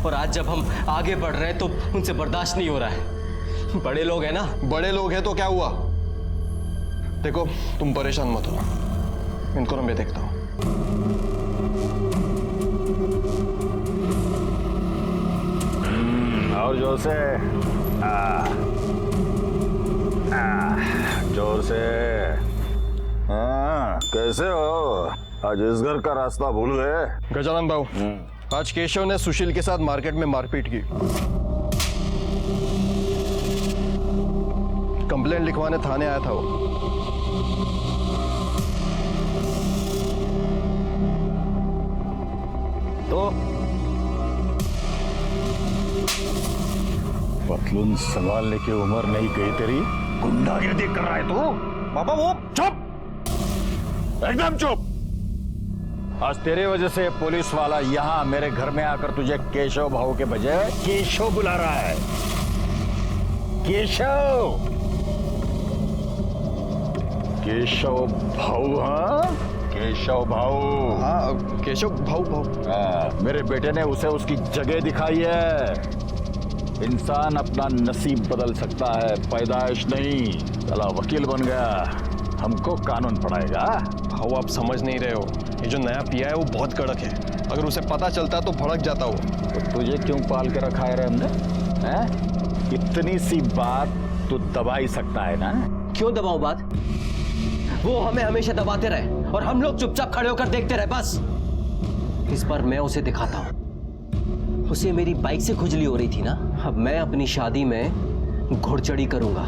और आज जब हम आगे बढ़ रहे हैं तो उनसे बर्दाश्त नहीं हो रहा है। बड़े लोग हैं ना। बड़े लोग हैं तो क्या हुआ? देखो तुम परेशान मत हो, इनको ना मैं देखता हूं। और जोर से, जोर से। कैसे हो? आज इस घर का रास्ता भूल गए? गजानन बाबू, आज केशव ने सुशील के साथ मार्केट में मारपीट की। कंप्लेंट लिखवाने थाने आया था वो। तो पतलून संभालने की उम्र नहीं गई तेरी, गुंडागिर्दी कर रहा है तू? बाबा वो चुप, एकदम चुप। आज तेरे वजह से पुलिस वाला यहाँ मेरे घर में आकर तुझे केशव भाऊ के बजाय केशव बुला रहा है। केशव, केशव भाऊ। हाँ, केशव भाऊ। हाँ केशव भाऊ। मेरे बेटे ने उसे उसकी जगह दिखाई है। इंसान अपना नसीब बदल सकता है, पैदाइश नहीं। चला वकील बन गया, हमको कानून पढ़ाएगा। भाऊ आप समझ नहीं रहे हो, ये जो नया पिया है वो बहुत कड़क है। अगर उसे पता चलता तो भड़क जाता वो। तो तुझे क्यों पाल के रखा है रे हमने? हैं? इतनी सी बात तू दबा ही सकता है ना? क्यों दबाऊं बात? वो हमें हमेशा दबाते रहे और हम लोग चुपचाप खड़े होकर देखते रहे। बस इस बार मैं उसे दिखाता हूं। उसे मेरी बाइक से खुजली हो रही थी ना, अब मैं अपनी शादी में घुड़चढ़ी करूंगा,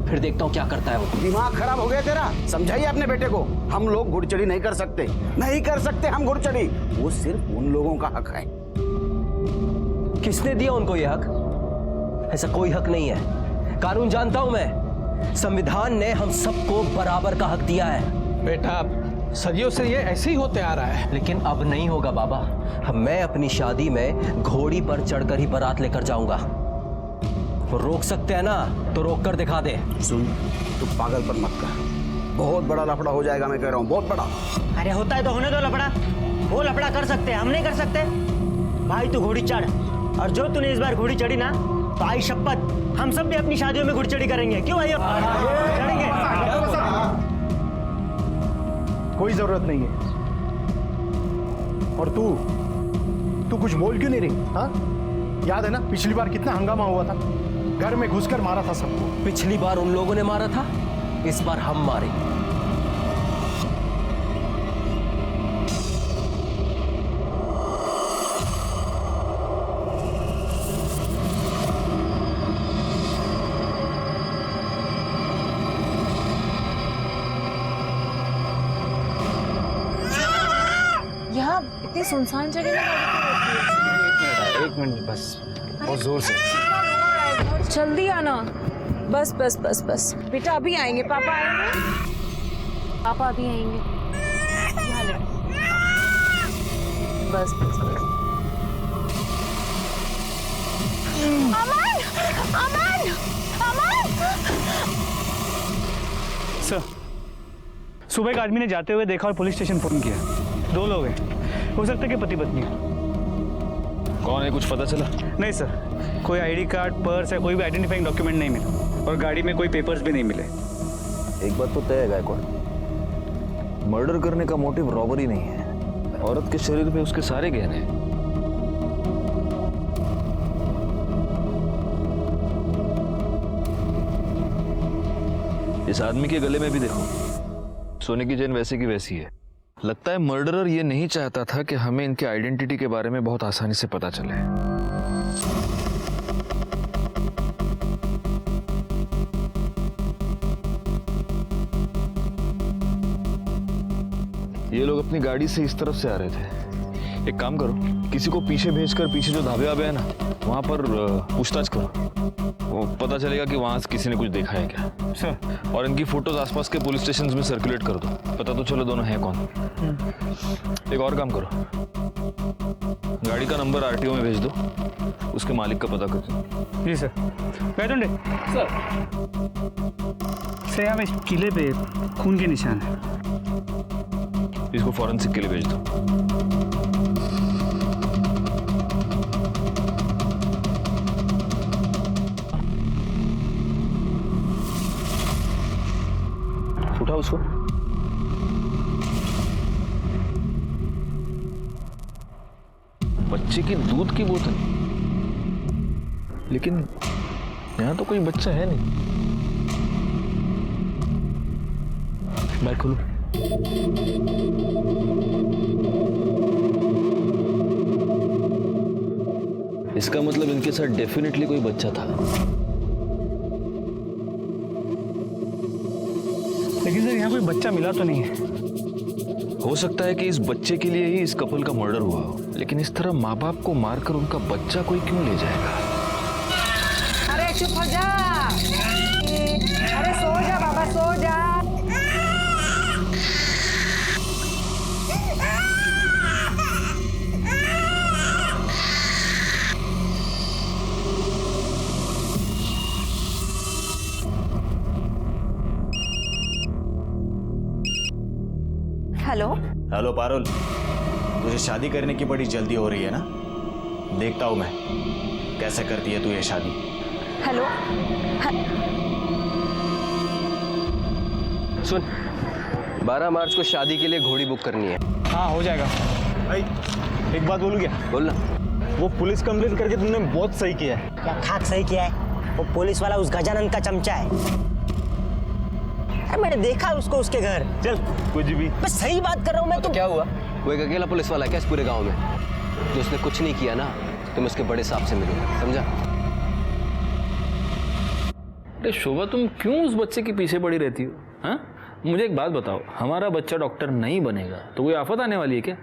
फिर देखता हूं क्या करता है वो। दिमाग खराब हो गया तेरा? समझाइए अपने बेटे को, हम लोग घुड़चढ़ी नहीं कर सकते, नहीं कर सकते हम घुड़चढ़ी। वो सिर्फ उन लोगों का हक है। किसने दिया उनको ये हक? ऐसा कोई हक नहीं है। कानून जानता हूं मैं, संविधान ने हम सबको बराबर का हक दिया है। बेटा सदियों से ये ऐसे ही होते आ रहा है। लेकिन अब नहीं होगा बाबा। अब मैं अपनी शादी में घोड़ी पर चढ़कर ही बारात लेकर जाऊंगा। वो रोक सकते हैं ना, तो रोक कर दिखा दे। सुन, तू पागलपन मत कर, बहुत बड़ा लफड़ा हो जाएगा, मैं कह रहा हूँ, बहुत बड़ा। अरे होता है तो होने दो लफड़ा। वो लफड़ा कर सकते हैं, हम नहीं कर सकते। भाई तू घोड़ी चढ़, और जो तूने इस बार घोड़ी चढ़ी ना, तो आई शपथ हम सब भी अपनी शादियों में घुड़चढ़ी करेंगे। क्यों भाई? चढ़ेंगे। कोई जरूरत नहीं है। और तू कुछ बोल क्यों नहीं रही? हाँ, याद है ना पिछली बार कितना हंगामा हुआ था? घर में घुसकर मारा था सबको। पिछली बार उन लोगों ने मारा था, इस बार हम मारेंगे। यहाँ इतनी सुनसान जगह में गाड़ी क्यों रोकी है? एक मिनट बस, बहुत जोर से। जल्दी आना। बस बस बस बस बेटा, अभी आएंगे, पापा आएंगे, पापा अभी आएंगे। यहाँ ले। बस बस बस। अमन, अमन, अमन। सर, सुबह एक आदमी ने जाते हुए देखा और पुलिस स्टेशन फोन किया। 2 लोग हैं, हो सकता है कि पति पत्नी हो। कौन है, कुछ पता चला? नहीं सर, कोई आईडी कार्ड, पर्स या कोई भी आइडेंटिफाइंग डॉक्यूमेंट नहीं मिला, और गाड़ी में कोई पेपर्स भी नहीं मिले। एक बात तो तय है गायकवाड़, मर्डर करने का मोटिव रॉबरी नहीं है। औरत के शरीर पे उसके सारे गहने हैं। इस आदमी के गले में भी देखो, सोने की चेन वैसे की वैसी है। लगता है मर्डरर ये नहीं चाहता था कि हमें इनके आइडेंटिटी के बारे में बहुत आसानी से पता चले। ये लोग अपनी गाड़ी से इस तरफ से आ रहे थे। एक काम करो, किसी को पीछे भेजकर पीछे जो ढाबे वाबे है ना, वहां पर पूछताछ करो। वो पता चलेगा कि वहां से किसी ने कुछ देखा है क्या। सर, और इनकी फोटोज आसपास के पुलिस स्टेशन में सर्कुलेट कर दो, पता तो चलो दोनों हैं कौन। एक और काम करो, गाड़ी का नंबर आरटीओ में भेज दो, उसके मालिक का पता कर दो। जी सर। बैठोंडे सर, से यहाँ इस किले पे खून के निशान है। इसको फॉरेंसिक के लिए भेज दो। उसको। बच्चे की दूध की बोतल, लेकिन यहां तो कोई बच्चा है नहीं। बैग खोलो। इसका मतलब इनके साथ डेफिनेटली कोई बच्चा था। लेकिन सर यहाँ कोई बच्चा मिला तो नहीं है। हो सकता है कि इस बच्चे के लिए ही इस कपल का मर्डर हुआ हो, लेकिन इस तरह माँ बाप को मारकर उनका बच्चा कोई क्यों ले जाएगा? अरे चुप हो जा, अरे सो जा बाबा, सो जा। हेलो हेलो पारुल, तुझे शादी करने की बड़ी जल्दी हो रही है ना? देखता हूं मैं कैसे करती है तू ये शादी। हेलो सुन, 12 मार्च को शादी के लिए घोड़ी बुक करनी है। हाँ हो जाएगा। भाई एक बात बोलूँ क्या? बोलना। वो पुलिस कंप्लेंट करके तुमने बहुत सही किया है। क्या खाक सही किया है? वो पुलिस वाला उस गजानंद का चमचा है। मैंने देखा उसको उसके घर। चल कुछ भी। बस सही बात कर रहा हूँ मैं। तो क्या हुआ? वो एक अकेला पुलिस वाला है क्या इस पूरे गांव में? जो उसने कुछ नहीं किया ना, तुम उसके बड़े साहब से मिलोगे, समझा? अरे शोभा, तुम क्यों उस बच्चे के पीछे पड़ी रहती हो? हाँ, मुझे एक बात बताओ, हमारा बच्चा डॉक्टर नहीं बनेगा तो कोई आफत आने वाली है क्या?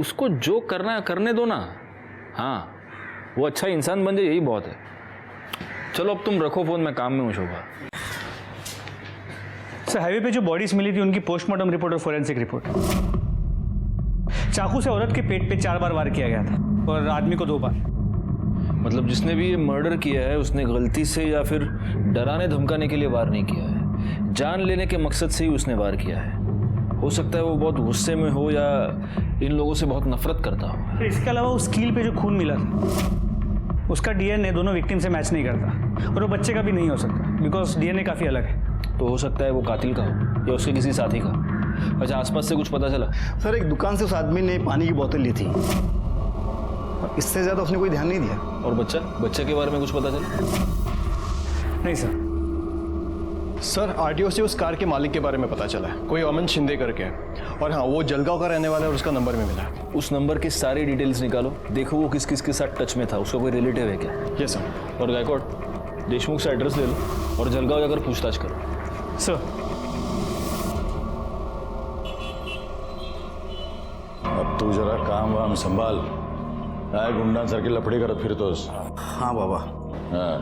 उसको जो करना है करने दो ना। हाँ, वो अच्छा इंसान बन जाए, यही बहुत है। चलो अब तुम रखो फोन, मैं काम में हूँ शोभा। सर हाईवे पे जो बॉडीज मिली थी उनकी पोस्टमार्टम रिपोर्ट और फोरेंसिक रिपोर्ट। चाकू से औरत के पेट पे 4 बार वार किया गया था और आदमी को 2 बार। मतलब जिसने भी ये मर्डर किया है उसने गलती से या फिर डराने धमकाने के लिए वार नहीं किया है, जान लेने के मकसद से ही उसने वार किया है। हो सकता है वो बहुत गुस्से में हो या इन लोगों से बहुत नफरत करता हो। इसके अलावा उस कील पे जो खून मिला था उसका डीएनए दोनों विक्टिम से मैच नहीं करता और वो बच्चे का भी नहीं हो सकता बिकॉज डीएनए काफ़ी अलग है। तो हो सकता है वो कातिल का हो या उसके किसी साथी का। अच्छा, आसपास से कुछ पता चला? सर एक दुकान से उस आदमी ने पानी की बोतल ली थी, इससे ज्यादा उसने कोई ध्यान नहीं दिया। और बच्चे के बारे में कुछ पता चला? नहीं सर। सर आरटीओ से उस कार के मालिक के बारे में पता चला है, कोई अमन शिंदे करके है। और हाँ, वो जलगांव का रहने वाला है और उसका नंबर भी मिला है। उस नंबर की सारी डिटेल्स निकालो, देखो वो किस किस के साथ टच में था, उसका कोई रिलेटिव है क्या? Yes sir. और गायकवाड़, देशमुख से एड्रेस ले लो और जलगांव जाकर पूछताछ करो। सर अब तू जरा काम वाम संभाल, आए गुंडा सर की लफड़ी कर फिर तो। हाँ बाबा। हाँ,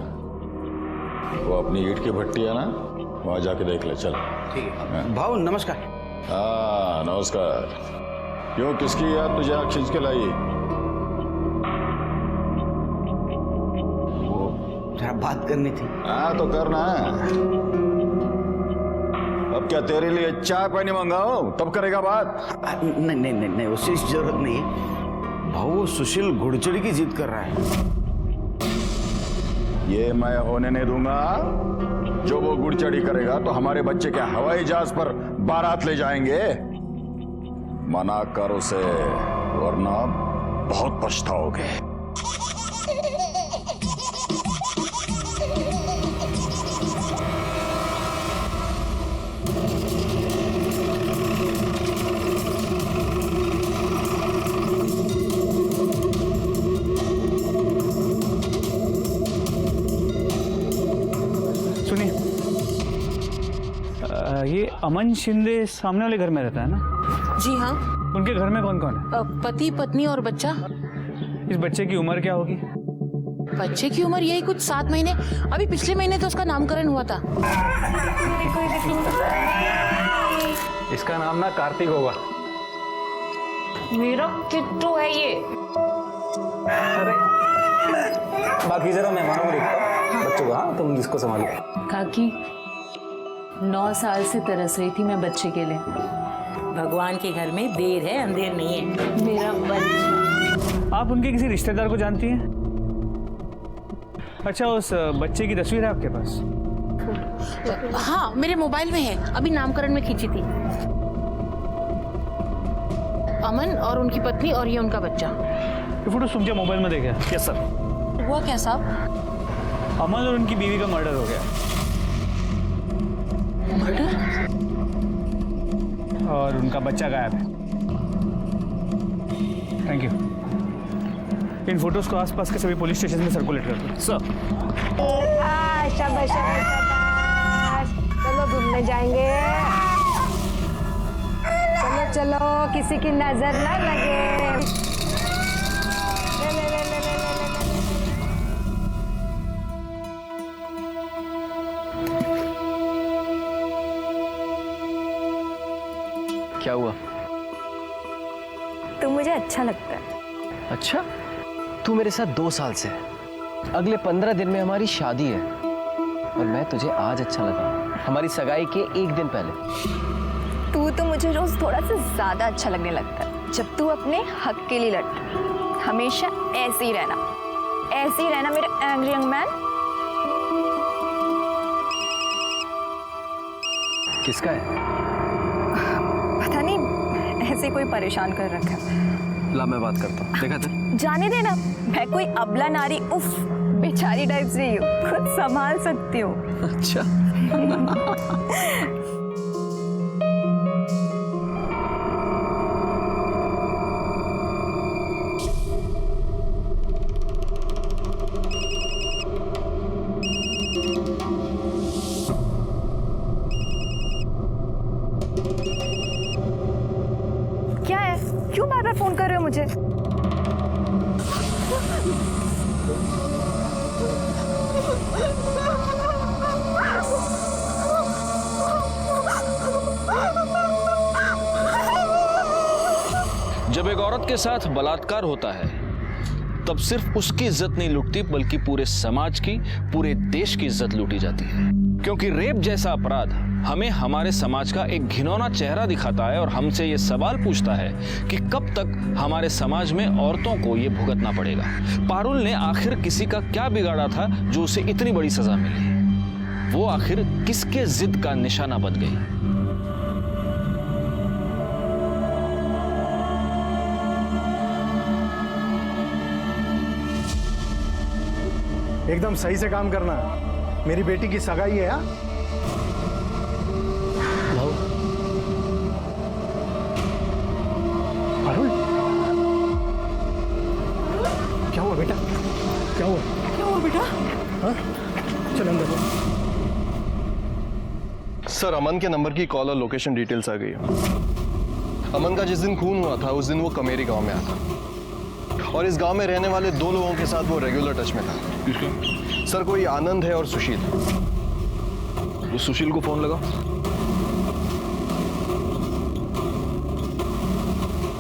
वो अपनी ईंट की भट्टी है ना, वहां जाके देख ले। चल ठीक है भाऊ, नमस्कार। हाँ नमस्कार। क्यों, किसकी याद तुझे आँख खींच के लाई? जरा बात करनी थी। हाँ तो करना। अब क्या तेरे लिए चाय पानी मंगाओ तब करेगा बात? नहीं नहीं नहीं नहीं, उससे जरूरत नहीं है भाऊ। वो सुशील घुड़चड़ी की जिद कर रहा है। ये मैं होने नहीं दूंगा। जो वो गुड़चड़ी करेगा तो हमारे बच्चे के हवाई जहाज पर बारात ले जाएंगे। मना कर उसे, वरना बहुत पछताओगे। ये अमन शिंदे सामने वाले घर में रहता है ना? जी हाँ। उनके घर में कौन कौन है? पति पत्नी और बच्चा। इस बच्चे की उम्र क्या होगी? बच्चे की उम्र यही कुछ 7 महीने। अभी पिछले महीने तो उसका नामकरण हुआ था। इसका नाम ना कार्तिक होगा। मेरा किट्टू है ये। बाकी जरा मेहमानों को देखता हूँ, बच्चों को। हाँ तुम इसको संभालो। काकी 9 साल से तरस रही थी मैं बच्चे के लिए। भगवान के घर में देर है अंधेर नहीं है। मेरा बच्चा। आप उनके किसी रिश्तेदार को जानती हैं? अच्छा, उस बच्चे की तस्वीर है आपके पास? हाँ मेरे मोबाइल में है, अभी नामकरण में खींची थी। अमन और उनकी पत्नी और ये उनका बच्चा। ये फोटो तुमच्या मोबाइल में देखा? Yes sir. हुआ क्या साहब? अमन और उनकी बीवी का मर्डर हो गया। मर्डर? और उनका बच्चा गायब है। Thank you. इन फोटोज को आसपास के सभी पुलिस स्टेशन में सर्कुलेट कर दो। सर। शाबाश शाबाश शाबाश, चलो घूमने जाएंगे। चलो चलो, किसी की नजर ना लगे। ले, ले, ले, ले, ले, ले, ले, ले। क्या हुआ? तू मुझे अच्छा लगता है। अच्छा, तू मेरे साथ 2 साल से है। अगले 15 दिन में हमारी शादी है और मैं तुझे आज अच्छा लगा, हमारी सगाई के 1 दिन पहले। तू तो मुझे रोज थोड़ा सा ज्यादा अच्छा लगने लगता है जब तू अपने हक के लिए लड़ता है। हमेशा ऐसे ही रहना मेरे एंग्री यंग मैन। किसका है? पता नहीं, ऐसे कोई परेशान कर रखा है। ला मैं बात करता हूँ, देखा था? जाने देना, मैं कोई अबला नारी उफ बेचारी टाइप से ही हूँ, खुद संभाल सकती हूँ। अच्छा। क्या है, क्यों बार बार फोन कर रहे हो मुझे? जब एक औरत के साथ बलात्कार होता है तब सिर्फ उसकी इज्जत नहीं लूटती बल्कि पूरे समाज की, पूरे देश की इज्जत लूटी जाती है। क्योंकि रेप जैसा अपराध हमें हमारे समाज का एक घिनौना चेहरा दिखाता है और हमसे ये सवाल पूछता है कि कब तक हमारे समाज में औरतों को ये भुगतना पड़ेगा। पारुल ने आखिर किसी का क्या बिगाड़ा था जो उसे इतनी बड़ी सजा मिली? वो आखिर किसके जिद का निशाना बन गई? एकदम सही से काम करना। मेरी बेटी की सगाई है। हाँ, पारुल, क्या हुआ बेटा? क्या हुआ? क्या हुआ बेटा? हाँ, चल अंदर। सर, अमन के नंबर की कॉल और लोकेशन डिटेल्स आ गई है। अमन का जिस दिन खून हुआ था उस दिन वो कमेरी गांव में आया था और इस गांव में रहने वाले 2 लोगों के साथ वो रेगुलर टच में था। किसके? सर, कोई आनंद है और सुशील। वो सुशील को फोन लगा।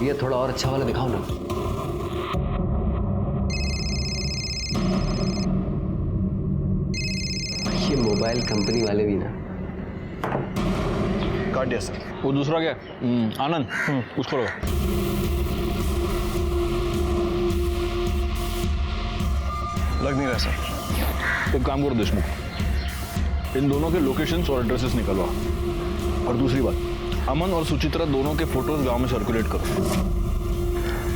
ये थोड़ा और अच्छा वाला दिखाओ ना। ये मोबाइल कंपनी वाले भी ना। काट दिया सर। वो दूसरा क्या? आनंद, उसको लगा। लग नहीं रहा सर। एक काम करो देशमुख, इन दोनों के लोकेशंस और एड्रेसेस निकलवा। और दूसरी बात, अमन और सुचित्रा दोनों के फोटोज गांव में सर्कुलेट करो।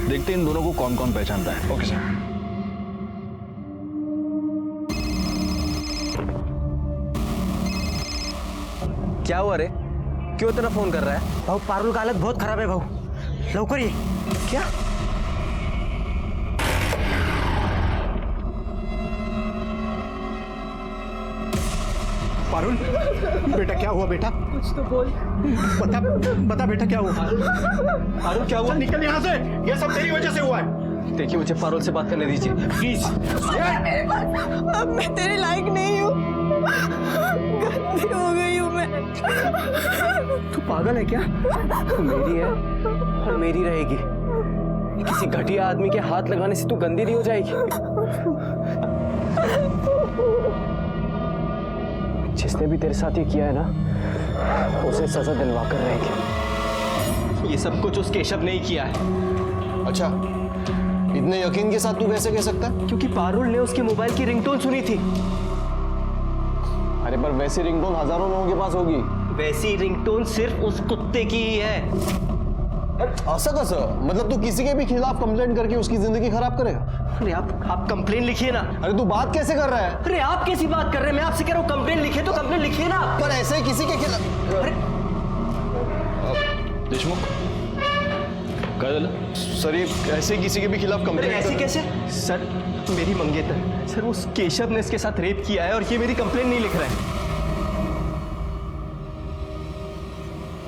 देखते हैं इन दोनों को कौन कौन पहचानता है। Okay sir. क्या हुआ रे? क्यों इतना फोन कर रहा है? भाऊ पारुल का हालत बहुत खराब है भाऊ, लवकर ये। क्या? पारुल, बेटा क्या हुआ बेटा? कुछ तो बोल। बता बेटा क्या हुआ? पारुल क्या हुआ? निकल यहाँ से, ये सब तेरी वजह से हुआ है। देखिए, मुझे पारुल से बात करने दीजिए प्लीज। अब मैं तेरे लायक नहीं हूँ, गंदी हो गई हूँ मैं। तू पागल है क्या? तू मेरी है और मेरी रहेगी। किसी घटिया आदमी के हाथ लगाने से तू गंदी नहीं हो जाएगी। जिसने भी तेरे साथ ये किया है ना, उसे सजा दिलवा कर रहेगी। ये सब कुछ उस केशव ने ही किया है। अच्छा, इतने यकीन के साथ तू कैसे कह सकता है? क्योंकि पारुल ने उसके मोबाइल की रिंगटोन सुनी थी। अरे पर वैसी रिंगटोन हजारों लोगों के पास होगी। वैसी रिंगटोन सिर्फ उस कुत्ते की ही है। असं कसं? मतलब तू किसी के भी खिलाफ कंप्लेंट करके उसकी जिंदगी खराब करेगा? अरे आप कंप्लेन लिखिए ना। अरे तू बात कैसे कर रहा है? अरे आप कैसी बात कर रहे हैं? मैं आपसे कह रहा हूँ कंप्लेन लिखिए तो कंप्लेन लिखिए ना। पर ऐसे ही किसी के खिलाफ। अरे देशमुख काय झालं? सर ये ऐसे किसी के भी खिलाफ अरे कंप्लेंट ऐसी कैसे? सर मेरी मंगेतर, सर उस केशव ने इसके साथ रेप किया है और ये मेरी कंप्लेन नहीं लिख रहा है।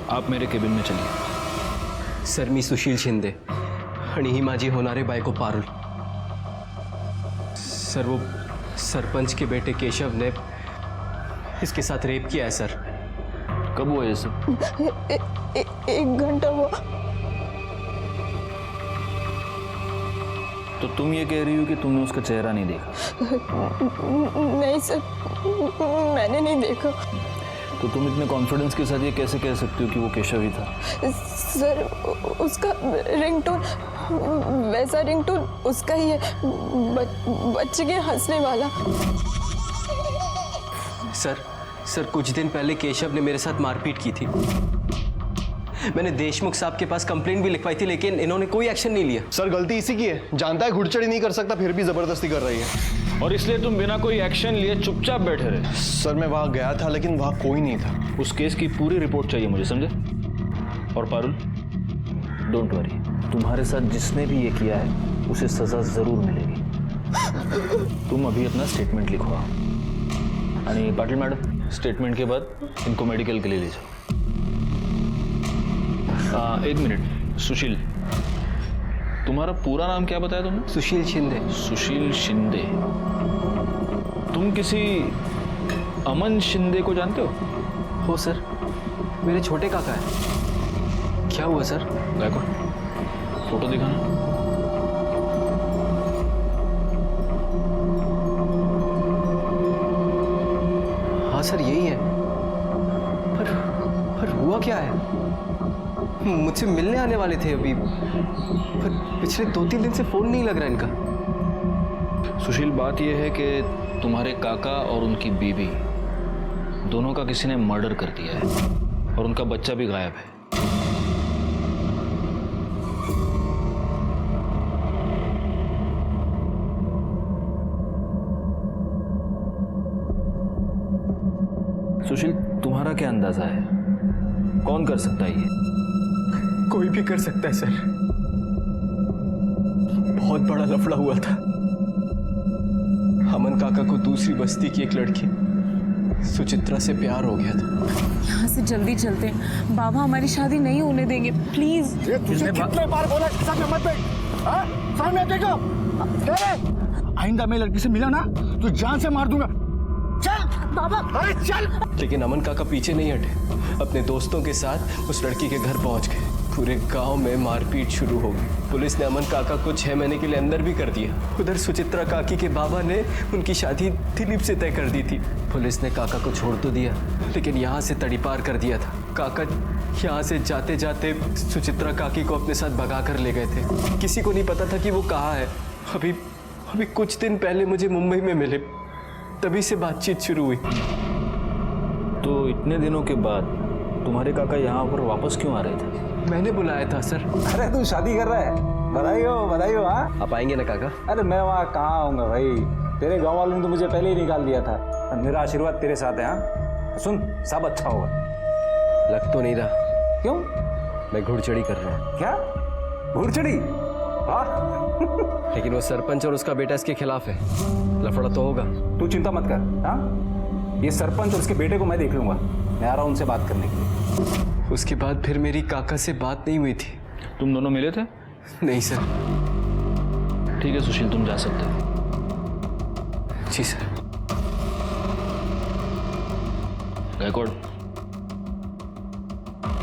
आप मेरे केबिन में चलिए। सर मी सुशील शिंदे आणि ही माझी होणारे बायको पारुल। सर वो सरपंच के बेटे केशव ने इसके साथ रेप किया है सर। कब हुआ ये सब? एक घंटा हुआ। तो तुम ये कह रही हो कि तुमने उसका चेहरा नहीं देखा? नहीं सर, मैंने नहीं देखा। तो तुम इतने कॉन्फिडेंस के साथ ये कैसे कह सकती हो कि वो केशव ही था? सर उसका रिंगटोन, वैसा रिंगटोन उसका ही है, बच्चे के हंसने वाला। सर कुछ दिन पहले केशव ने मेरे साथ मारपीट की थी। मैंने देशमुख साहब के पास कंप्लेंट भी लिखवाई थी लेकिन इन्होंने कोई एक्शन नहीं लिया। सर गलती इसी की है, जानता है घुड़चढ़ी नहीं कर सकता फिर भी जबरदस्ती कर रही है। और इसलिए तुम बिना कोई एक्शन लिए चुपचाप बैठे रहे? सर मैं वहां गया था लेकिन वहां कोई नहीं था। उस केस की पूरी रिपोर्ट चाहिए मुझे, समझे? और पारुल, डोंट वरी, तुम्हारे साथ जिसने भी ये किया है उसे सजा जरूर मिलेगी। तुम अभी अपना स्टेटमेंट लिखवाओ। आणि पाटिल मैडम, स्टेटमेंट के बाद इनको मेडिकल के लिए ले जाओ। एक मिनट, सुशील, तुम्हारा पूरा नाम क्या बताया तुमने? सुशील शिंदे। सुशील शिंदे। तुम किसी अमन शिंदे को जानते हो? सर, मेरे छोटे काका है। क्या हुआ सर? गायकवाड़, फोटो दिखाना। हाँ सर यही है। पर हुआ क्या है? मुझसे मिलने आने वाले थे अभी, पर पिछले 2-3 दिन से फोन नहीं लग रहा इनका। सुशील, बात यह है कि तुम्हारे काका और उनकी बीवी दोनों का किसी ने मर्डर कर दिया है और उनका बच्चा भी गायब है। सुशील, तुम्हारा क्या अंदाजा है कौन कर सकता है ये? कोई भी कर सकता है सर। बहुत बड़ा लफड़ा हुआ था। अमन काका को दूसरी बस्ती की एक लड़की सुचित्रा से प्यार हो गया था। यहाँ से जल्दी चलते हैं, बाबा हमारी शादी नहीं होने देंगे, प्लीज। तुझे कितने बार बोला इसके साथ मत बैठ? हाँ? सामने देखो। आइंदा मैं लड़की से मिला ना तो जान से मार दूंगा। चल बाबा, अरे चल। लेकिन अमन काका पीछे नहीं हटे, अपने दोस्तों के साथ उस लड़की के घर पहुंच गए। पूरे गांव में मारपीट शुरू हो गई। पुलिस ने अमन काका को 6 महीने के लिए अंदर भी कर दिया। उधर सुचित्रा काकी के बाबा ने उनकी शादी दिलीप से तय कर दी थी। पुलिस ने काका को छोड़ तो दिया लेकिन यहाँ से तड़ीपार कर दिया था। काका यहाँ से जाते जाते सुचित्रा काकी को अपने साथ भगा कर ले गए थे। किसी को नहीं पता था कि वो कहाँ है। अभी कुछ दिन पहले मुझे मुंबई में मिले, तभी से बातचीत शुरू हुई। तो इतने दिनों के बाद तुम्हारे काका यहाँ पर वापस क्यों आ रहे थे? मैंने बुलाया था सर। अरे तू शादी कर रहा है? बधाई हो। हाँ, आप आएंगे ना काका? अरे मैं वहाँ कहाँ आऊँगा भाई, तेरे गांव वालों ने तो मुझे पहले ही निकाल दिया था। और मेरा आशीर्वाद तेरे साथ है। हाँ सुन, सब अच्छा होगा। लग तो नहीं रहा। क्यों? मैं घुड़चढ़ी कर रहा हूँ। क्या घुड़चढ़ी? हाँ लेकिन वो सरपंच और उसका बेटा इसके खिलाफ है, लफड़ा तो होगा। तू चिंता मत कर। हाँ, ये सरपंच और उसके बेटे को मैं देख लूंगा। मैं आ रहा हूँ उनसे बात करने के लिए। उसके बाद फिर मेरी काका से बात नहीं हुई थी। तुम दोनों मिले थे? नहीं सर। ठीक है सुशील, तुम जा सकते हो। जी सर। गायकवाड़,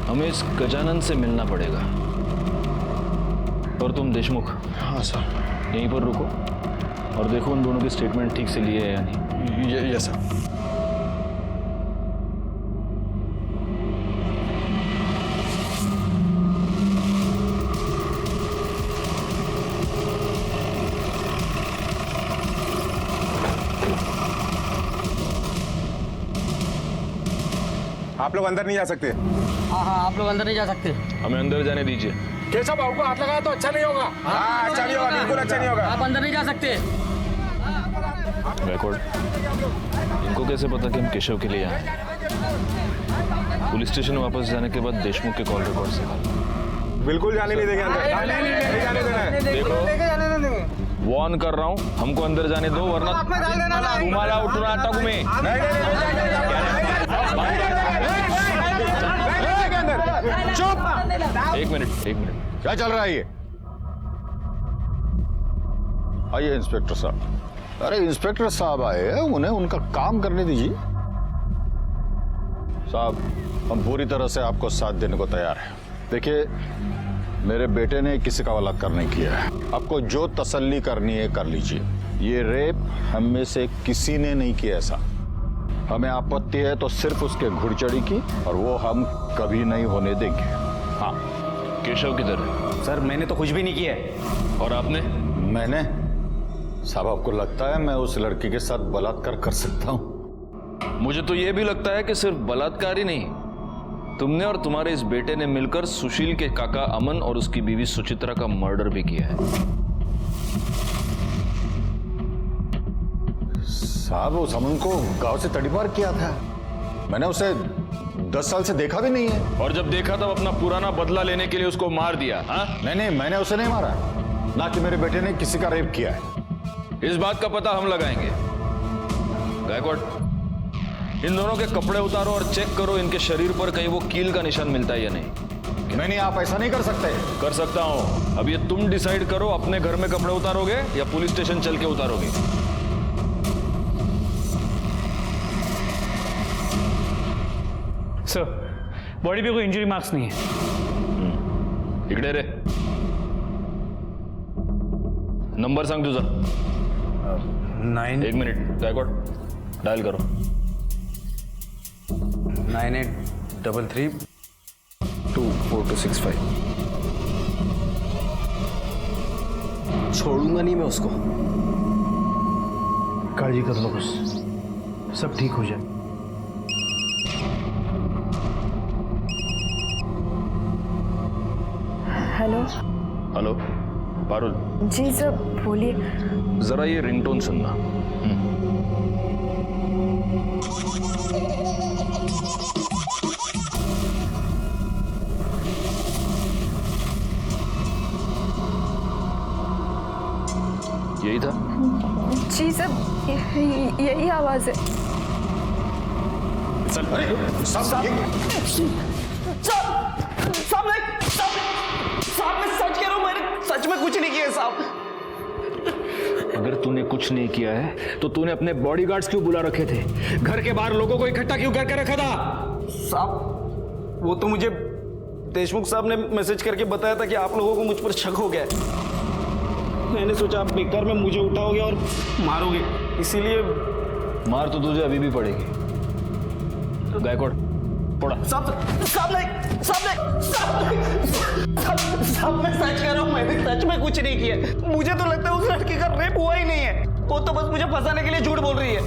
हमें इस गजानन से मिलना पड़ेगा। और तुम देशमुख, हाँ सर। यहीं पर रुको और देखो उन दोनों के स्टेटमेंट ठीक से लिए है या नहीं। Yes sir. आप लोग अंदर नहीं जा सकते। हाँ हाँ, आप लोग अंदर नहीं जा सकते। हमें अंदर जाने दीजिए। केशव बाबू को हाथ लगाया तो अच्छा नहीं होगा। हाँ, अच्छा नहीं होगा, बिल्कुल अच्छा नहीं होगा। आप अंदर नहीं जा सकते। बैकवर्ड, इनको कैसे पता कि हम केशव के लिए आए? पुलिस स्टेशन वापस जाने के बाद देशमुख के कॉल रिकॉर्ड से बिल्कुल जाने नहीं देंगे अंदर। नहीं जाने देना है। देखो, वार्न कर रहा हूँ, हमको अंदर जाने दो वरना तुम्हारा उठना टक में। चुप! एक मिनट। क्या चल रहा है ये? आइए इंस्पेक्टर साहब। अरे इंस्पेक्टर साहब आए हैं, उन्हें उनका काम करने दीजिए। साहब, हम पूरी तरह से आपको साथ देने को तैयार हैं। देखिए, मेरे बेटे ने किसी का बलात्कार नहीं किया है। आपको जो तसल्ली करनी है कर लीजिए। ये रेप हम में से किसी ने नहीं किया ऐसा। हमें आपत्ति है तो सिर्फ उसके घुड़चढ़ी की, और वो हम कभी नहीं होने देंगे। हाँ। केशव किधर है? सर मैंने तो कुछ भी नहीं किया है। और आपने? मैंने? साहब, आपको लगता है मैं उस लड़की के साथ बलात्कार कर सकता हूं? मुझे तो यह भी लगता है कि सिर्फ बलात्कार ही नहीं, तुमने और तुम्हारे इस बेटे ने मिलकर सुशील के काका अमन और उसकी बीवी सुचित्रा का मर्डर भी किया है। साहब, उस अमन को गांव से तड़ीपार किया था। मैंने उसे 10 साल से देखा भी नहीं है। और जब देखा तब अपना पुराना बदला लेने के लिए उसको मार दिया। हाँ? नहीं, मैंने उसे नहीं मारा, ना कि मेरे बेटे ने किसी का रेप किया है। इस बात का पता हम लगाएंगे। गायकवाड़, इन दोनों के कपड़े उतारो और चेक करो इनके शरीर पर कहीं वो कील का निशान मिलता है या नहीं। नहीं, आप ऐसा नहीं कर सकते। कर सकता हूं। अब ये तुम डिसाइड करो, अपने घर में कपड़े उतारोगे या पुलिस स्टेशन चल के उतारोगे। सर, बॉडी पे कोई इंजरी मार्क्स नहीं है। इकडे रे, नंबर सांग तुझा। 9 एक मिनिट, गायकवाड़ डायल करो। 9833 24265। छोड़ूंगा नहीं मैं उसको। काळजी कर नकोस, सब ठीक हो जाए। हेलो। हेलो पारुल। जी सर, बोलिए। जरा ये रिंगटोन सुनना। यही था? जी सर, यही आवाज है। साहब मैं सच कह रहा हूँ, मैंने सच में कुछ नहीं किया साहब। अगर तूने कुछ नहीं किया है तो तूने अपने बॉडीगार्ड्स क्यों बुला रखे थे? घर के बाहर लोगों को इकट्ठा क्यों करके रखा था? साहब, वो तो मुझे देशमुख साहब ने मैसेज करके बताया था कि आप लोगों को मुझ पर शक हो गया है। मैंने सोचा आप बेकार में मुझे उठाओगे और मारोगे, इसीलिए। मार तो तुझे अभी भी पड़ेगी। गायकवाड़ पड़ा। साहब मैं सच कह रहा हूँ, मैंने सच में कुछ नहीं किया। मुझे तो लगता है उस लड़की का रेप हुआ ही नहीं है। वो तो बस मुझे फंसाने के लिए झूठ बोल रही है।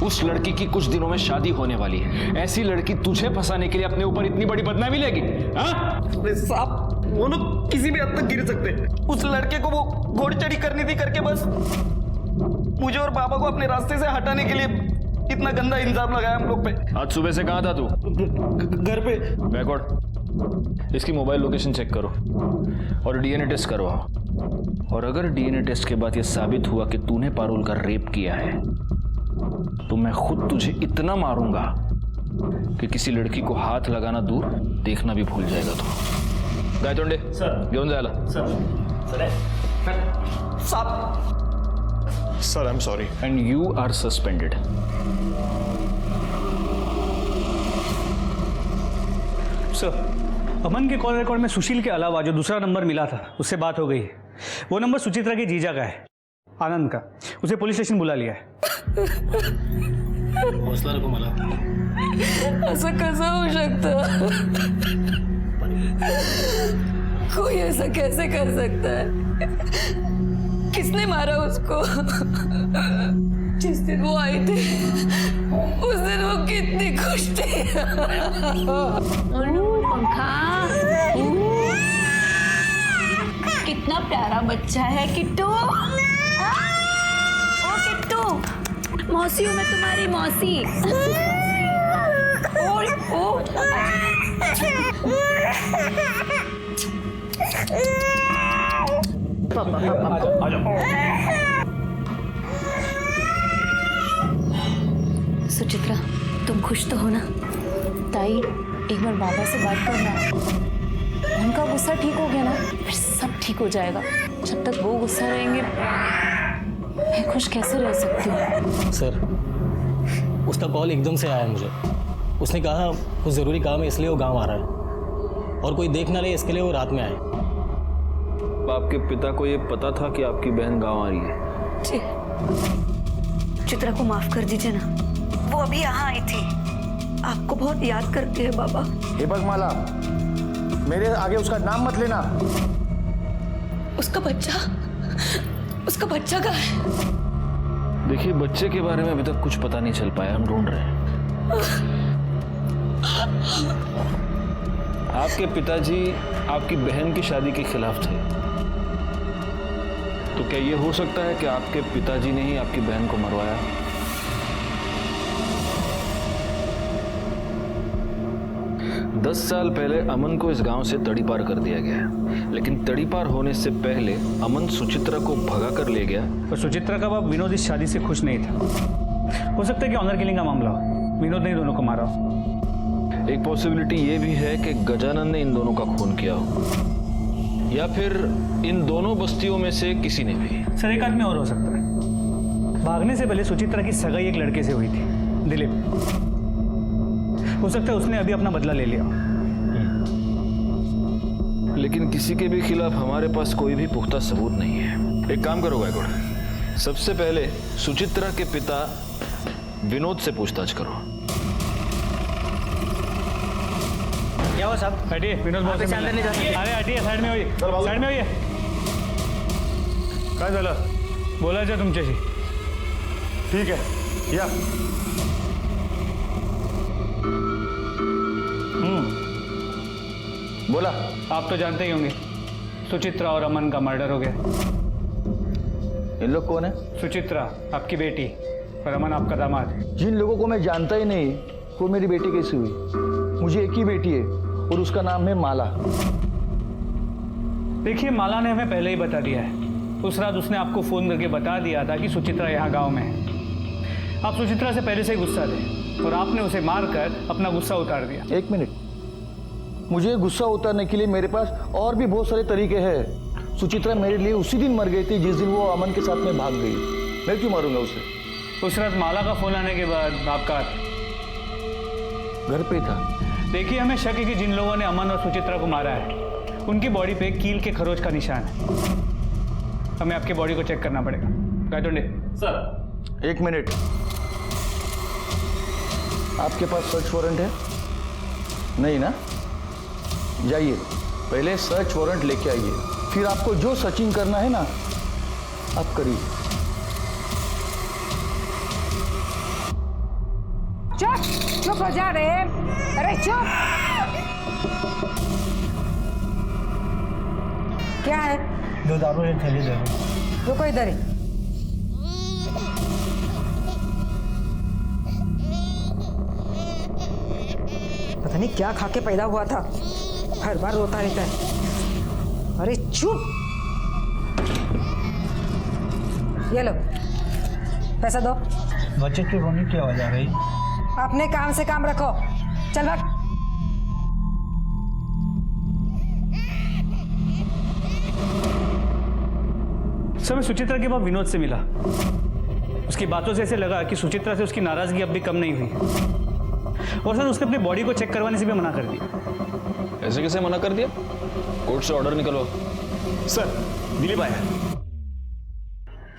उस लड़की की कुछ दिनों में शादी होने वाली है। ऐसी लड़की तुझे फंसाने के लिए अपने ऊपर इतनी बड़ी बदनामी लेगी? हाँ? साहब, वो लोग किसी भी हद तक गिर सकते। उस लड़के को वो घोड़चढ़ी करनी थी करके बस मुझे और बाबा को अपने रास्ते से हटाने के लिए इतना गंदा इल्जाम लगाया हम लोग पे। आज सुबह से कहाँ था तू? घर पे। बैकवर्ड, इसकी मोबाइल लोकेशन चेक करो और डीएनए टेस्ट करवाओ। और अगर डीएनए टेस्ट के बाद यह साबित हुआ कि तूने पारुल का रेप किया है तो मैं खुद तुझे इतना मारूंगा कि किसी लड़की को हाथ लगाना दूर, देखना भी भूल जाएगा तू। गायतोंडे घेऊन जायला। Sir I am sorry. And you are suspended. Sir, Aman के कॉल रिकॉर्ड में सुशील के अलावा जो दूसरा नंबर मिला था उससे बात हो गई है। वो नंबर सुचित्रा के जीजा का है, आनंद का। उसे पुलिस स्टेशन बुला लिया है। हौसला रखो मला। असं कसं होऊ शकतं? कोई ऐसा कैसे कर सकता है? किसने मारा उसको? जिस दिन वो आई थी उस दिन वो कितनी खुश थी। पंखा कितना प्यारा बच्चा है किट्टू। ओ किट्टू, मौसी हूँ मैं तुम्हारी मौसी। ओ सुचित्रा, तुम खुश तो हो ना? ताई, एक बार बाबा से बात करना, उनका गुस्सा ठीक हो गया ना फिर सब ठीक हो जाएगा। जब तक वो गुस्सा रहेंगे मैं खुश कैसे रह सकती हूँ? सर, उसका कॉल एकदम से आया मुझे। उसने कहा कुछ ज़रूरी काम है इसलिए वो गांव आ रहा है और कोई देख ना ले इसके लिए वो रात में आए। आपके पिता को ये पता था कि आपकी बहन गांव आ रही है? जी, चित्रा को माफ कर दीजिए ना, वो अभी यहाँ आई थी, आपको बहुत याद करती है बाबा। हे बगमाला, मेरे आगे उसका नाम मत लेना। उसका बच्चा कहाँ है? देखिए, बच्चे के बारे में अभी तक कुछ पता नहीं चल पाया, हम ढूंढ रहे हैं। आपके पिताजी आपकी बहन की शादी के खिलाफ थे, तो क्या ये हो सकता है कि आपके पिताजी ने ही आपकी बहन को मरवाया? दस साल पहले अमन को इस गांव से तड़ीपार कर दिया गया है, लेकिन तड़ीपार होने से पहले अमन सुचित्रा को भगा कर ले गया। और सुचित्रा का बाप विनोद इस शादी से खुश नहीं था। हो सकता है कि ऑनर किलिंग का मामला हो, विनोद ने दोनों को मारा हो। एक पॉसिबिलिटी ये भी है कि गजानन ने इन दोनों का खून किया हो, या फिर इन दोनों बस्तियों में से किसी ने भी। सर, एक आदमी और हो सकता है। भागने से पहले सुचित्रा की सगाई एक लड़के से हुई थी, दिलीप। हो सकता है उसने अभी अपना बदला ले लिया। लेकिन किसी के भी खिलाफ हमारे पास कोई भी पुख्ता सबूत नहीं है। एक काम करो गायकवाड़, सबसे पहले सुचित्रा के पिता विनोद से पूछताछ करो। क्या हुआ साहब? हटिए, विनोद बहुत से अंदर नहीं जा सकते। अरे हटिए, साइड में होइए, साइड में होइए। काय झालं? बोलायचं तुमच्याशी। ठीक है, या। बोला। आप तो जानते ही होंगे, सुचित्रा और अमन का मर्डर हो गया। इन लोग कौन है? सुचित्रा आपकी बेटी और अमन आपका दामाद। जिन लोगों को मैं जानता ही नहीं, वो मेरी बेटी कैसी हुई? मुझे एक ही बेटी है और उसका नाम है माला। देखिए, माला ने हमें पहले ही बता दिया है। उस रात उसने आपको फोन करके बता दिया था कि सुचित्रा यहाँ गांव में है। आप सुचित्रा से पहले से ही गुस्सा थे और आपने उसे मारकर अपना गुस्सा उतार दिया। एक मिनट, मुझे गुस्सा उतारने के लिए मेरे पास और भी बहुत सारे तरीके हैं। सुचित्रा मेरे लिए उसी दिन मर गई थी जिस दिन वो अमन के साथ में भाग गई। मैं क्यों मारूंगा उसे? उस रात माला का फोन आने के बाद आपका घर पे था। देखिए, हमें शक है कि जिन लोगों ने अमन और सुचित्रा को मारा है उनकी बॉडी पे कील के खरोच का निशान है। हमें आपकी बॉडी को चेक करना पड़ेगा। गायतोंडे सर, एक मिनट। आपके पास सर्च वारंट है? नहीं ना? जाइए, पहले सर्च वारंट लेके आइए, फिर आपको जो सर्चिंग करना है ना आप करिए। चुप हो जा रहे। अरे चुप। क्या है? दो दारू एक थैली दे। रुको इधर ही। पता नहीं क्या खा के पैदा हुआ था, हर बार रोता रहता है। अरे चुप। ये लो, पैसा दो। बच्चे की रोने की आवाज आ रही। अपने काम से काम रखो। चल भाग। सर, मैं सुचित्रा के बाद विनोद से मिला। उसकी बातों से ऐसे लगा कि सुचित्रा से उसकी नाराजगी अब भी कम नहीं हुई। और सर, उसने अपनी बॉडी को चेक करवाने से भी मना कर दिया। ऐसे कैसे मना कर दिया? कोर्ट से ऑर्डर निकलवाओ। सर, दिलीप आया।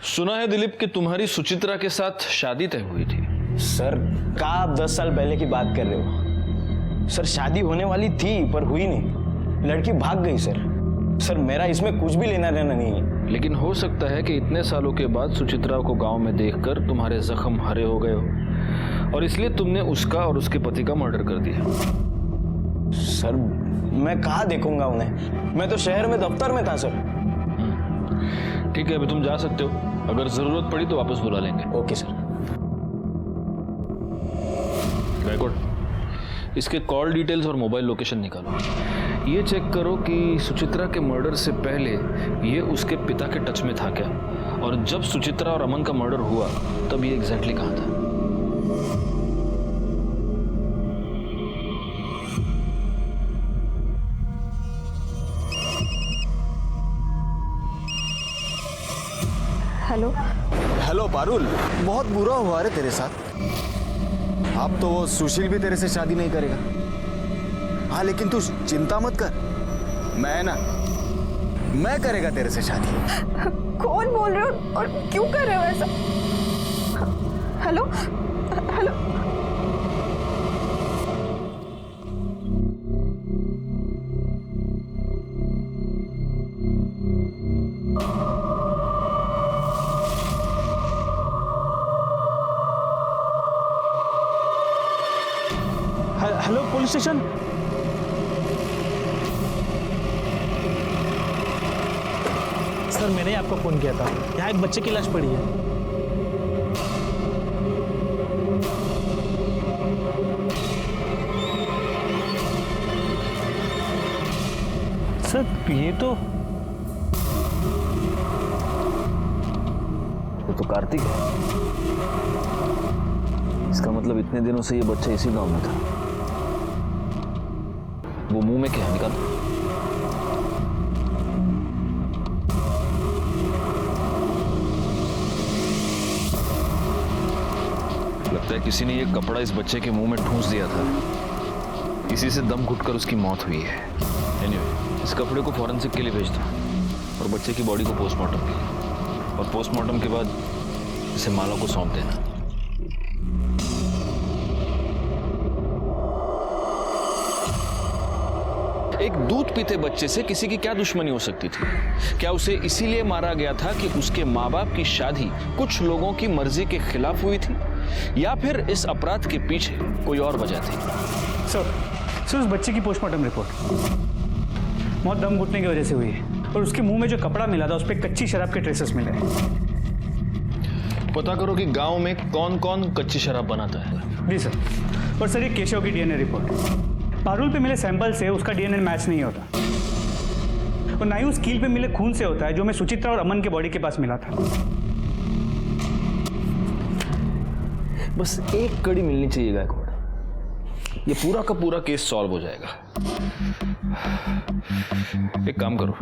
सुना है दिलीप कि तुम्हारी सुचित्रा के साथ शादी तय हुई थी। सर, कहा आप 10 साल पहले की बात कर रहे हो? सर, शादी होने वाली थी पर हुई नहीं, लड़की भाग गई। सर, मेरा इसमें कुछ भी लेना देना नहीं है। लेकिन हो सकता है कि इतने सालों के बाद सुचित्रा को गांव में देखकर तुम्हारे जख्म हरे हो गए हो और इसलिए तुमने उसका और उसके पति का मर्डर कर दिया। सर मैं कहाँ देखूंगा उन्हें, मैं तो शहर में दफ्तर में था सर। ठीक है, अभी तुम जा सकते हो, अगर जरूरत पड़ी तो वापस बुला लेंगे। Okay sir. गायकवाड़, इसके कॉल डिटेल्स और मोबाइल लोकेशन निकालो। ये चेक करो कि सुचित्रा के मर्डर से पहले ये उसके पिता के टच में था क्या, और जब सुचित्रा और अमन का मर्डर हुआ तब ये एग्जैक्टली कहाँ था। हेलो हेलो पारुल, बहुत बुरा हुआ रे तेरे साथ। अब तो वो सुशील भी तेरे से शादी नहीं करेगा। हाँ लेकिन तू चिंता मत कर, मैं करेगा तेरे से शादी। कौन बोल रहे हो और क्यों कर रहे हो ऐसा? Hello hello hello police station. Sir मैंने आपको फोन किया था, यहाँ एक बच्चे की लाश पड़ी है। सर ये तो कार्तिक है। इसका मतलब इतने दिनों से ये बच्चा इसी गांव में था। वो मुंह में क्या है, निकाल। लगता है किसी ने ये कपड़ा इस बच्चे के मुंह में ठूंस दिया था, इसी से दम घुटकर उसकी मौत हुई है। एनीवे, इस कपड़े को फॉरेंसिक के लिए भेज दो और बच्चे की बॉडी को पोस्टमार्टम के लिए, और पोस्टमार्टम के बाद इसे माला को सौंप देना। एक दूध पीते बच्चे से किसी की क्या दुश्मनी हो सकती थी? क्या उसे इसीलिए मारा गया था कि उसके माँ बाप की शादी कुछ लोगों की मर्जी के खिलाफ हुई थी, या फिर इस अपराध के पीछे कोई और वजह थी? सर उस बच्चे की पोस्टमार्टम रिपोर्ट मौत दम घुटने की वजह से हुई है, और उसके मुंह में जो कपड़ा मिला था उस पर कच्ची शराब के ट्रेसेस मिले। पता करो कि गांव में कौन कौन कच्ची शराब बनाता है। जी सर। और सर ये केशव की डीएनए रिपोर्ट, पारुल पे मिले सैंपल से उसका डीएनए मैच नहीं होता, और ना ही उस कील पे मिले खून से होता है जो हमें सुचित्रा और अमन के बॉडी के पास मिला था। बस एक कड़ी मिलनी चाहिए गायकवाड़, ये पूरा का पूरा केस सॉल्व हो जाएगा। एक काम करो,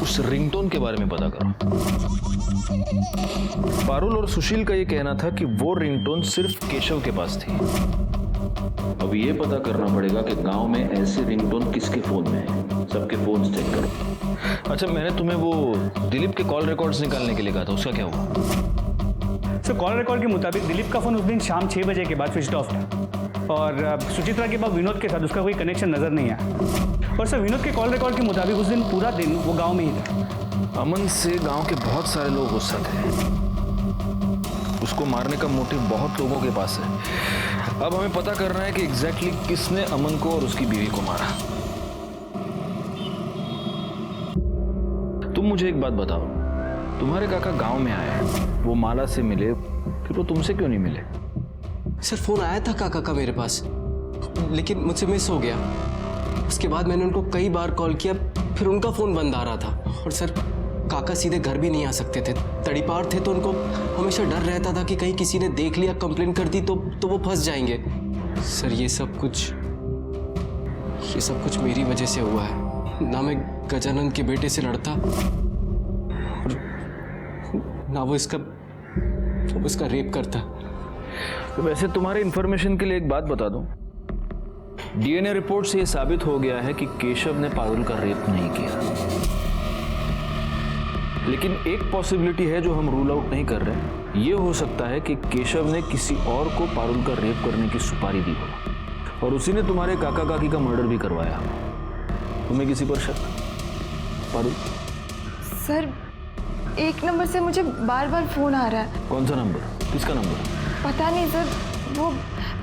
उस रिंगटोन के बारे में पता करो। पारुल और सुशील का ये कहना था कि वो रिंगटोन सिर्फ केशव के पास थी। अब ये पता करना पड़ेगा कि गांव में ऐसे रिंगटोन किसके फोन में है। सबके फोन चेक करो। अच्छा, मैंने तुम्हें वो दिलीप के कॉल रिकॉर्ड्स निकालने के लिए कहा था, उसका क्या हुआ? सर कॉल रिकॉर्ड के मुताबिक दिलीप का फोन उस दिन शाम 6 बजे के बाद स्विच ऑफ था, और सुचित्रा के बाद विनोद के साथ उसका कोई कनेक्शन नजर नहीं आया। और सर विनोद के कॉल रिकॉर्ड के मुताबिक उस दिन पूरा दिन वो गाँव में ही था। अमन से गांव के बहुत सारे लोग गुस्सा थे, उसको मारने का मोटिव बहुत लोगों के पास है। अब हमें पता करना है कि एग्जैक्टली किसने अमन को और उसकी बीवी को मारा। तुम मुझे एक बात बताओ, तुम्हारे काका गांव में आए, वो माला से मिले, फिर वो तुमसे क्यों नहीं मिले? सर फोन आया था काका का मेरे पास, लेकिन मुझसे मिस हो गया। उसके बाद मैंने उनको कई बार कॉल किया, फिर उनका फोन बंद आ रहा था। और सर काका सीधे घर भी नहीं आ सकते थे, तड़ीपार थे, तो उनको हमेशा डर रहता था कि कहीं किसी ने देख लिया, कंप्लेंट कर दी तो वो फंस जाएंगे। सर ये सब कुछ मेरी वजह से हुआ है। ना मैं गजानंद के बेटे से लड़ता, और ना वो इसका रेप करता। तो वैसे तुम्हारे इंफॉर्मेशन के लिए एक बात बता दूं, डीएनए रिपोर्ट से यह साबित हो गया है कि केशव ने पारुल का रेप नहीं किया। लेकिन एक पॉसिबिलिटी है जो हम रूल आउट नहीं कर रहे। ये हो सकता है कि केशव ने किसी और को पारुल का रेप करने की सुपारी दी हो, और उसी ने तुम्हारे काका काकी का मर्डर भी करवाया। तुम्हें किसी पर शक? पारुल? सर एक नंबर से मुझे बार बार फोन आ रहा है। कौन सा नंबर? किसका नंबर? पता नहीं सर, वो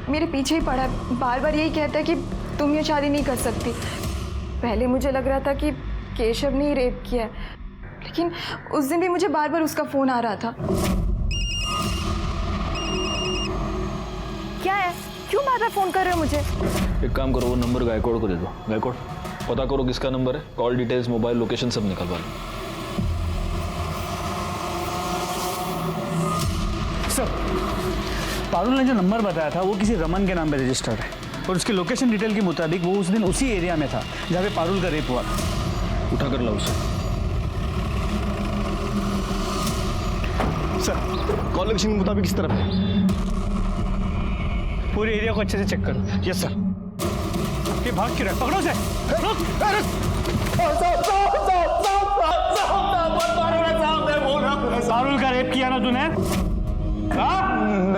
मेरे पीछे ही पड़ा है, बार बार यही कहता है कि तुम ये शादी नहीं कर सकती। पहले मुझे लग रहा था कि केशव ने ही रेप किया है, लेकिन उस दिन भी मुझे बार बार उसका फोन आ रहा था। क्या है, क्यों बार बार फोन कर रहे हो मुझे? एक काम करो, वो नंबर गायकवाड़ को दे दो। गायकवाड़, पता करो किसका नंबर है, कॉल डिटेल्स, मोबाइल लोकेशन सब निकलवा लो। सर, पारुल ने जो नंबर बताया था वो किसी रमन के नाम पे रजिस्टर्ड है और उसके लोकेशन डिटेल के मुताबिक वो उस दिन उसी एरिया में था जहाँ पे पारुल का रेप हुआ था। उठा कर लाओ उसे। सर, कॉल लोकेशन के मुताबिक किस तरफ है? पूरे एरिया को अच्छे से चेक करो। Yes sir. ये भाग क्यों रहा है? पकड़ो उसे। पारुल का रेप किया ना तूने?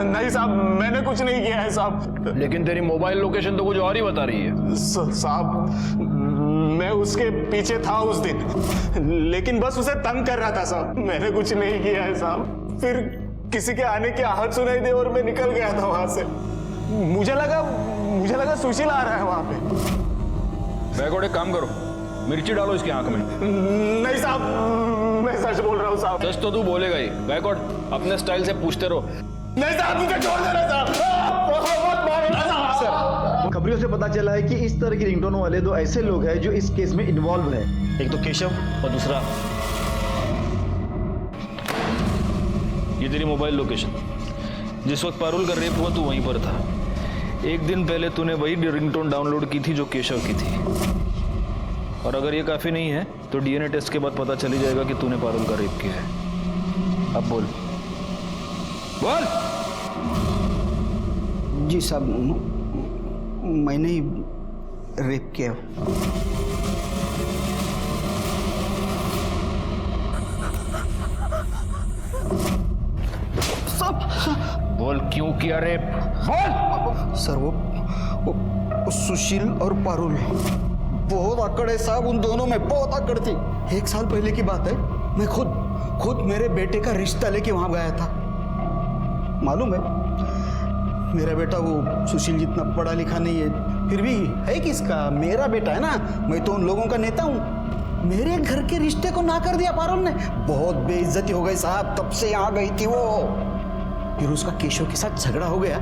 नहीं साहब, मैंने कुछ नहीं किया है साहब। लेकिन तेरी मोबाइल लोकेशन तो कुछ और ही बता रही है। साहब, मैं उसके पीछे था उस दिन, लेकिन बस उसे तंग कर रहा था साहब। मैंने कुछ नहीं किया है साहब। फिर किसी के आने की आहट सुनाई दी और मैं निकल गया था वहां से। मुझे लगा सुशील आ रहा है वहां पे। बैकवर्ड, एक काम करो, मिर्ची डालो इसकी आंख में। नहीं साहब, मैं सच बोल रहा हूँ साहब। सच तो तू बोलेगा ही। बैकवर्ड, अपने स्टाइल से पूछते रहो। नहीं साहब, मुझे छोड़ देना सर, खबरों से पता चला है कि इस तरह की रिंगटोन वाले दो ऐसे लोग हैं जो इस केस में इन्वॉल्व है। एक तो केशव और दूसरा ये तेरी मोबाइल लोकेशन। जिस वक्त पारुल का रेप हुआ तू वहीं पर था। एक दिन पहले तूने वही रिंगटोन डाउनलोड की थी जो केशव की थी। और अगर ये काफी नहीं है तो डीएनए टेस्ट के बाद पता चली जाएगा कि तूने पारुल का रेप किया है। अब बोल बोल। जी साहब, मैंने ही रेप किया। बोल, क्यों किया रेप? बोल। सर, वो सुशील और पारुल, बहुत आकड़ है साहब उन दोनों में, बहुत आकड़ थी। 1 साल पहले की बात है, मैं खुद मेरे बेटे का रिश्ता लेके वहां गया था। मालूम है, मेरा बेटा वो सुशील जितना पढ़ा लिखा नहीं है, फिर भी है किसका, मेरा बेटा है ना। मैं तो उन लोगों का नेता हूँ। मेरे घर के रिश्ते को ना कर दिया पारुल ने। बहुत बेइज्जती हो गई साहब, तब से यहाँ गई थी वो। फिर उसका केशव के साथ झगड़ा हो गया,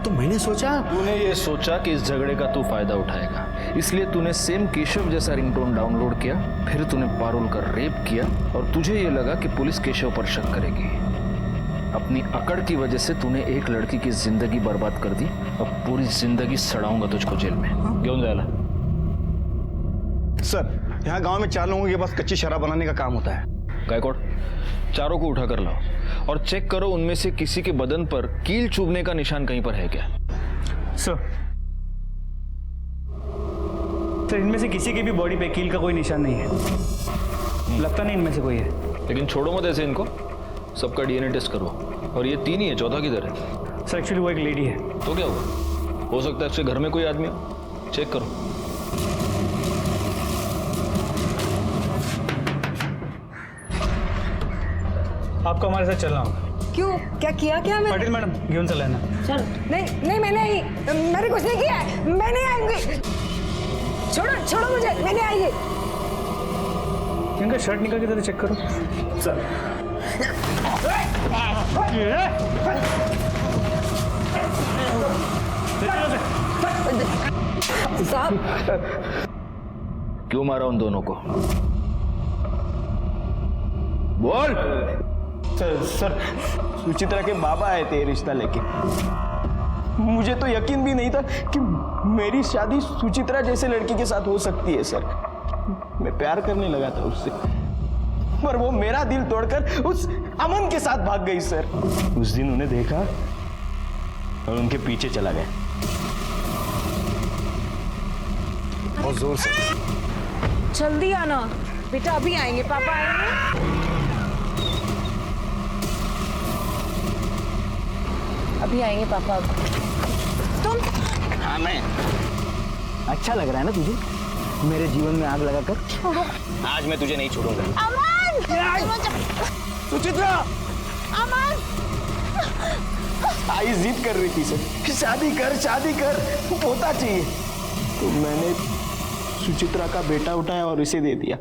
तो मैंने सोचा। तूने ये सोचा कि इस झगड़े का तू फायदा उठाएगा, इसलिए तूने सेम केशव जैसा रिंगटोन डाउनलोड किया। फिर तूने पारुल का रेप किया और तुझे ये लगा कि पुलिस केशव पर शक करेगी। अपनी अकड़ की वजह से तूने एक लड़की की जिंदगी बर्बाद कर दी। अब पूरी जिंदगी सड़ाऊंगा तुझको जेल में। क्यों जायला? सर, यहाँ गांव में 4 लोगों के पास कच्ची शराब बनाने का काम होता है। गायकवाड़, चारों को उठा कर लाओ और चेक करो उनमें से किसी के बदन पर कील चुभने का निशान कहीं पर है क्या। सर, इनमें से किसी की भी बॉडी पे कील का कोई निशान नहीं है। लगता नहीं इनमें से कोई है। लेकिन छोड़ो मत ऐसे इनको, सबका डीएनए टेस्ट करो। और ये 3 ही है, चौथा किधर है? सर, एक्चुअली वो एक लेडी है। तो क्या हुआ? हो सकता है उसके घर में कोई आदमी हो। चेक करो। आपको हमारे साथ चलना होगा। क्यों, क्या किया क्या मैं? पाटिल मैडम, घेऊन चला ना। चल। नहीं मैं नहीं, मैंने कुछ नहीं किया है। मैं नहीं आऊंगी। छोड़ो मुझे, मैं नहीं आएंगी। इनका शर्ट निकाल के जरा चेक करो। सर, साहब, क्यों मारा उन दोनों को? बोल। सर, सुचित्रा के बाबा आए थे रिश्ता लेके। मुझे तो यकीन भी नहीं था कि मेरी शादी सुचित्रा जैसे लड़की के साथ हो सकती है सर। मैं प्यार करने लगा था उससे, पर वो मेरा दिल तोड़कर उस अमन के साथ भाग गई सर। उस दिन उन्हें देखा और उनके पीछे चला गया। बहुत जोर से। जल्दी आना बेटा, अभी आएंगे, पापा आएंगे। अभी आएंगे पापा। तुम? हाँ, मैं। अच्छा लग रहा है ना तुझे मेरे जीवन में आग लगाकर? छोड़ो। आज मैं तुझे नहीं छोड़ूंगा। अमन! सुचित्रा! अमन! आई जिद कर रही थी सर, शादी कर, पोता चाहिए। तो मैंने सुचित्रा का बेटा उठाया और इसे दे दिया।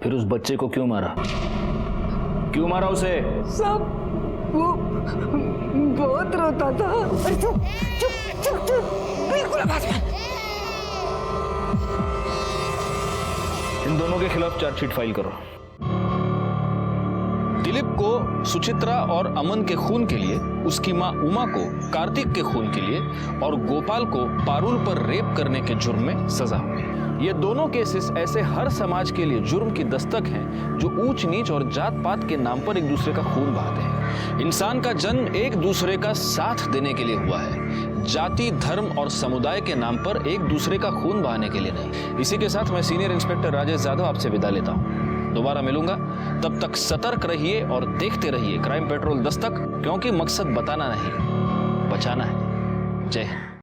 फिर उस बच्चे को क्यों मारा? क्यों मारा उसे? सब वो बहुत रोता था। चुप चुप चुप चुप, बिल्कुल आवाज मत। इन दोनों के खिलाफ चार्जशीट फाइल करो। दिलीप को सुचित्रा और अमन के खून के लिए, उसकी मां उमा को कार्तिक के खून के लिए और गोपाल को पारुल पर रेप करने के जुर्म में सजा हुई। ये दोनों केसेस ऐसे हर समाज के लिए जुर्म की दस्तक हैं जो ऊंच नीच और जात पात के नाम पर एक दूसरे का खून बहाते हैं। इंसान का जन्म एक दूसरे का साथ देने के लिए हुआ है, जाति, धर्म और समुदाय के नाम पर एक दूसरे का खून बहाने के लिए नहीं। इसी के साथ मैं सीनियर इंस्पेक्टर राजेश यादव आपसे विदा लेता हूँ। दोबारा मिलूंगा, तब तक सतर्क रहिए और देखते रहिए क्राइम पेट्रोल दस्तक, क्योंकि मकसद बताना नहीं, बचाना है। जय हिंद।